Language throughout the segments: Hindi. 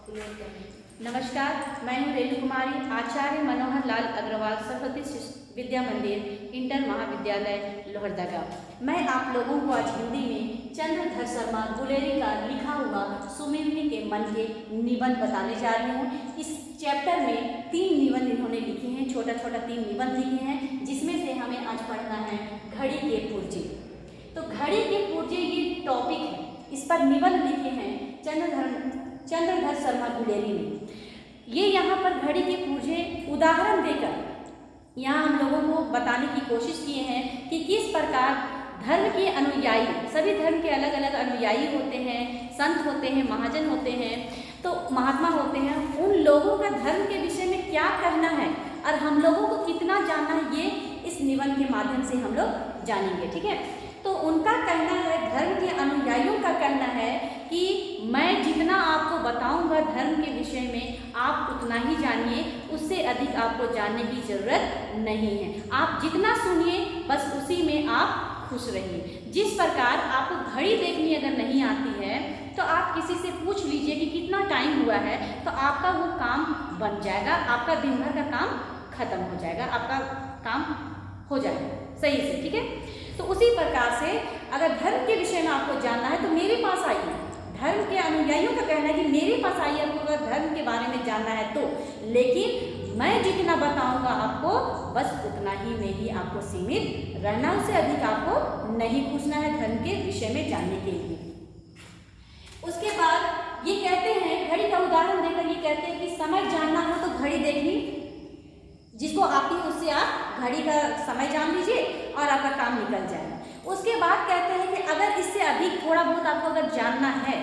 नमस्कार, मैं हूँ रेणु कुमारी, आचार्य मनोहर लाल अग्रवाल सरस्वती शिशु विद्या मंदिर इंटर महाविद्यालय लोहरदगा। मैं आप लोगों को आज हिंदी में चंद्रधर शर्मा गुलेरी का लिखा हुआ सुमिरनी के मन के निबंध बताने जा रही हूँ। इस चैप्टर में 3 निबंध इन्होंने लिखे हैं, छोटा छोटा 3 निबंध लिखे हैं, जिसमें से हमें आज पढ़ना है घड़ी के पुर्जे। तो घड़ी के पुर्जे ये टॉपिक है, इस पर निबंध लिखे हैं चंद्रधर शर्मा गुलेरी ने। ये यहाँ पर घड़ी के पुर्जे उदाहरण देकर यहाँ हम लोगों को बताने की कोशिश किए हैं कि किस प्रकार धर्म के अनुयायी, सभी धर्म के अलग अलग अनुयायी होते हैं, संत होते हैं, महाजन होते हैं, तो महात्मा होते हैं, उन लोगों का धर्म के विषय में क्या कहना है और हम लोगों को कितना जानना है, ये इस निबंध के माध्यम से हम लोग जानेंगे। ठीक है, तो उनका कहना है, धर्म के अनुयायियों का कहना है कि मैं जितना आपको बताऊंगा धर्म के विषय में आप उतना ही जानिए, उससे अधिक आपको जानने की जरूरत नहीं है। आप जितना सुनिए बस उसी में आप खुश रहिए। जिस प्रकार आपको घड़ी देखनी अगर नहीं आती है तो आप किसी से पूछ लीजिए कि कितना टाइम हुआ है, तो आपका वो काम बन जाएगा, आपका दिन भर का काम खत्म हो जाएगा, आपका काम हो जाएगा सही से। ठीक है, तो उसी प्रकार से अगर धर्म के विषय में आपको जानना है तो मेरे पास आइए। धर्म के अनुयायियों का कहना है कि मेरे पास आइए आपको अगर धर्म के बारे में जानना है तो, लेकिन मैं जितना बताऊंगा आपको बस उतना ही में ही आपको सीमित रहना, उससे अधिक आपको नहीं पूछना है धर्म के विषय में जानने के लिए। उसके बाद ये कहते हैं, घड़ी का उदाहरण देकर ये कहते हैं कि समय जानना हो तो घड़ी देखनी, जिसको आती है उससे आप घड़ी का समय जान लीजिए और आपका काम निकल जाएगा। उसके बाद कहते हैं कि अगर इससे अधिक थोड़ा बहुत आपको अगर जानना है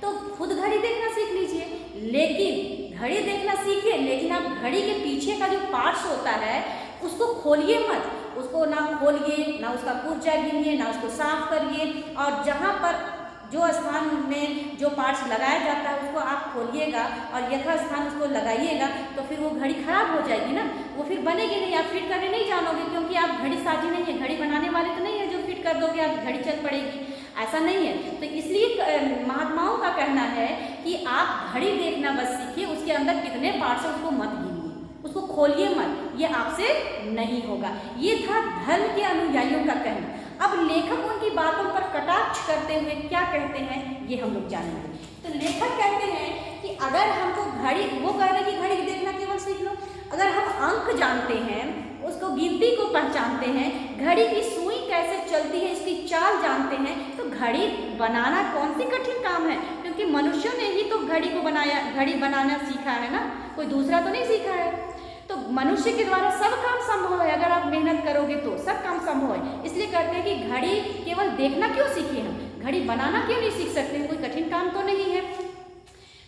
तो खुद घड़ी देखना सीख लीजिए, लेकिन घड़ी देखना सीखिए, लेकिन आप घड़ी के पीछे का जो पार्ट्स होता है उसको खोलिए मत, उसको ना खोलिए, ना उसका पुर्जा गिनिए, ना उसको साफ करिए, और जहाँ पर जो स्थान में जो पार्ट्स लगाया जाता है उसको आप खोलिएगा और यथा स्थान उसको लगाइएगा तो फिर वो घड़ी खराब हो जाएगी ना, वो फिर बनेगी नहीं, आप फिट करने नहीं जानोगे, क्योंकि आप घड़ी साजी नहीं है, घड़ी बनाने वाले तो नहीं है जो फिट कर दोगे आप घड़ी चल पड़ेगी, ऐसा नहीं है। तो इसलिए महात्माओं का कहना है कि आप घड़ी देखना बस सीखिए, उसके अंदर कितने पार्ट्स है उसको मत गिनिए, उसको खोलिए मत, ये आपसे नहीं होगा। ये था धर्म के अनुयायियों का कहना। अब लेखक उनकी बातों पर कटाक्ष करते हुए क्या कहते हैं ये हम लोग जानेंगे। तो लेखक कहते हैं कि अगर हमको घड़ी, वो कह रहे हैं कि घड़ी देखना केवल सीख लो, अगर हम अंक जानते हैं, उसको गिनती को पहचानते हैं, घड़ी की सुई कैसे चलती है इसकी चाल जानते हैं, तो घड़ी बनाना कौन सी कठिन काम है, क्योंकि मनुष्यों ने ही तो घड़ी को बनाया, घड़ी बनाना सीखा है ना, कोई दूसरा तो नहीं सीखा है। तो मनुष्य के द्वारा सब काम संभव है, अगर आप मेहनत करोगे तो सब काम संभव है। इसलिए कहते हैं कि घड़ी केवल देखना क्यों सीखे हम, घड़ी बनाना क्यों नहीं सीख सकते हैं, कोई कठिन काम तो नहीं है।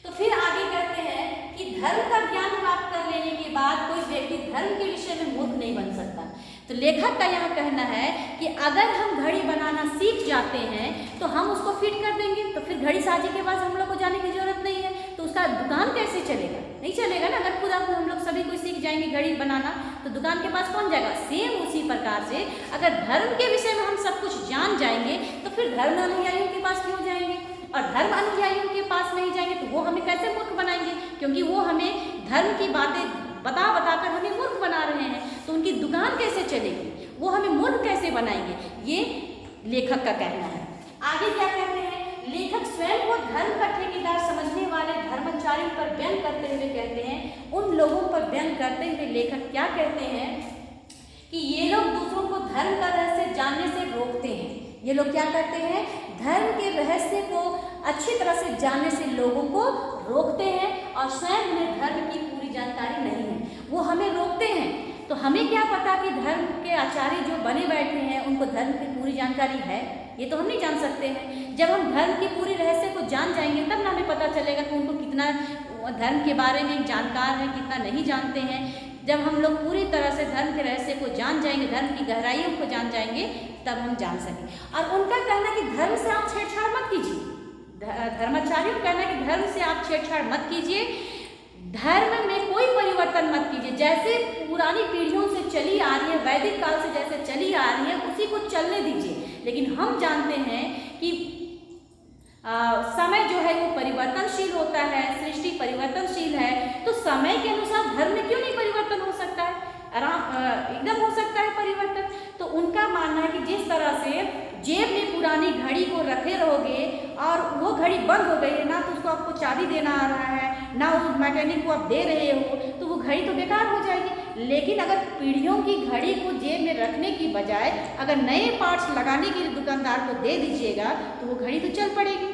तो फिर आगे कहते हैं कि धर्म का ज्ञान प्राप्त कर लेने के बाद कोई व्यक्ति धर्म के विषय में मूर्ख नहीं बन सकता। तो लेखक का यह कहना है कि अगर हम घड़ी बनाना सीख जाते हैं तो हम उसको फिट कर देंगे, तो फिर घड़ी साजी के पास हम लोग को जाने की जरूरत नहीं है, तो उसका दुकान कैसे चलेगा, नहीं चलेगा ना। अगर खुद हम लोग सभी कोई सीख जाएंगे घड़ी बनाना तो दुकान के पास कौन जाएगा। सेम उसी प्रकार से अगर धर्म के विषय में हम सब कुछ जान जाएंगे तो फिर धर्म अनुयायियों के पास क्यों जाएंगे, और धर्म अनुयायियों के पास नहीं जाएंगे तो वो हमें कैसे मूर्ख बनाएंगे, क्योंकि वो हमें धर्म की बातें बता बताकर हमें मूर्ख बना रहे हैं, तो उनकी दुकान कैसे चलेगी, वो हमें मूर्ख कैसे बनाएंगे, ये लेखक का कहना है। आगे क्या कहते हैं, लेखक स्वयं को धर्म का ठेकेदार समझने वाले धर्माचार्यों पर व्यंग करते हुए कहते हैं, उन लोगों पर व्यंग करते हुए लेखक क्या कहते हैं कि ये लोग दूसरों को धर्म का रहस्य जानने से रोकते हैं। ये लोग क्या करते हैं, धर्म के रहस्य को अच्छी तरह से जानने से लोगों को रोकते हैं, और स्वयं उन्हें धर्म की पूरी जानकारी नहीं है, वो हमें रोकते हैं। तो हमें क्या पता कि धर्म के आचार्य जो बने बैठे हैं उनको धर्म की पूरी जानकारी है, ये तो हम नहीं जान सकते हैं। जब हम धर्म की पूरी रहस्य को जान जाएंगे तब ना हमें पता चलेगा कि उनको कितना धर्म के बारे में जानकार है, कितना नहीं जानते हैं। जब हम लोग पूरी तरह से धर्म के रहस्य को जान जाएंगे, धर्म की गहराइयों को जान जाएंगे, तब हम जान सकेंगे। और उनका कहना है कि धर्म से आप छेड़छाड़ मत कीजिए, धर्माचार्यों का कहना है कि धर्म से आप छेड़छाड़ मत कीजिए, धर्म में कोई परिवर्तन मत कीजिए, जैसे पुरानी पीढ़ियों से चली आ रही है, वैदिक काल से जैसे चली आ रही है उसी को चलने दीजिए। लेकिन हम जानते हैं कि समय जो है वो परिवर्तनशील होता है, सृष्टि परिवर्तनशील है, तो समय के अनुसार धर्म में क्यों नहीं परिवर्तन हो सकता है? एकदम हो सकता है परिवर्तन। तो उनका मानना है कि जिस तरह से जेब में पुरानी घड़ी को रखे रहोगे और वो घड़ी बंद हो गई है, ना तो उसको आपको चाबी देना आ रहा है, ना उस मैकेनिक को आप दे रहे हो, तो वो घड़ी तो बेकार हो जाएगी। लेकिन अगर पीढ़ियों की घड़ी को जेब में रखने की बजाय अगर नए पार्ट्स लगाने के लिए दुकानदार को दे दीजिएगा तो वो घड़ी तो चल पड़ेगी।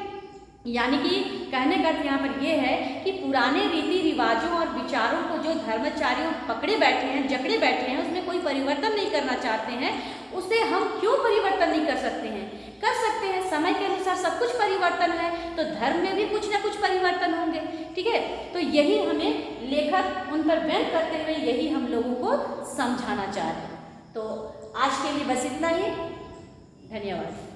यानी कि कहने का अर्थ यहाँ पर ये है कि पुराने रीति रिवाजों और विचारों को जो धर्माचार्यों पकड़े बैठे हैं, जकड़े बैठे हैं, उसमें कोई परिवर्तन नहीं करना चाहते हैं, उसे हम क्यों परिवर्तन नहीं कर सकते हैं? कर सकते हैं। समय के अनुसार सब कुछ परिवर्तन है, तो धर्म में भी कुछ ना कुछ परिवर्तन होंगे। ठीक है, तो यही हमें लेखक उन पर व्यंग करते हुए यही हम लोगों को समझाना चाह रहे हैं। तो आज के लिए बस इतना ही। धन्यवाद।